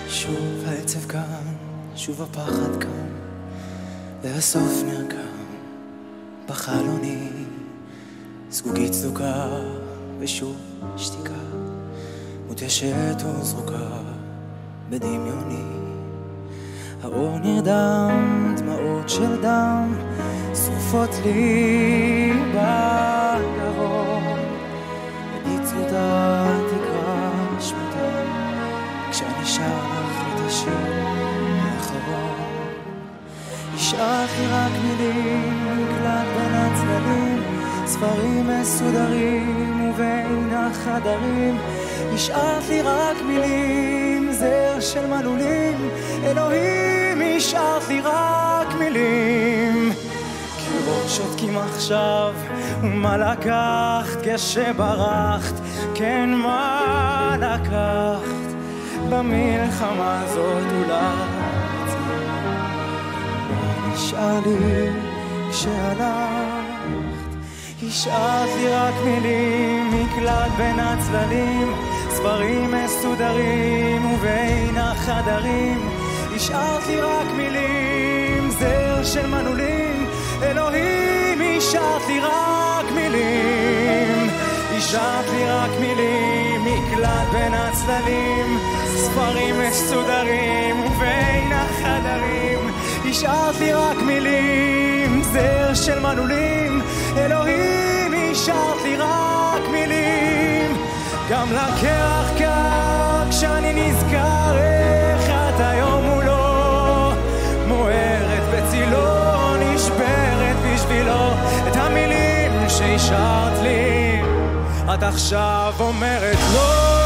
שוב העצב כאן, שוב הפחד כאן, והסוף נרקם בחלוני, זגוגית סדוקה ושוב שתיקה, מותשת וזרוקה בדמיוני. האור נרדם, דמעות של דם שרופות לי בגרון, בניצודה תקרא שמותה כשאני שר לך את השיר האחרון. השארת לי רק מילים, מקלט בין הצללים, ספרים מסודרים ובין החדרים. השארת לי רק מילים, זר של מלולים, אלוהים השארת לי רק מילים. קירות שותקים עכשיו, ומה לקחת כשברחת, כן מה לקחת במלחמה הזאת אולי. מה נשאר לי כשהלכת? השארת לי רק מילים, מקלט בין הצללים, ספרים מסודרים ובין החדרים. השארת לי רק מילים, זר של מנעולים, אלוהים השארת לי רק מילים. השארת לי רק מילים, מקלט בין הצללים, ספרים מסודרים ובין החדרים. השארת לי רק מילים, זר של מנעולים, אלוהים השארת לי רק מילים. גם לקרח קר כשאני נזכר איך את היום מולו, מוארת בצילו, נשברת בשבילו. את המילים שהשארת לי את עכשיו אומרת לא.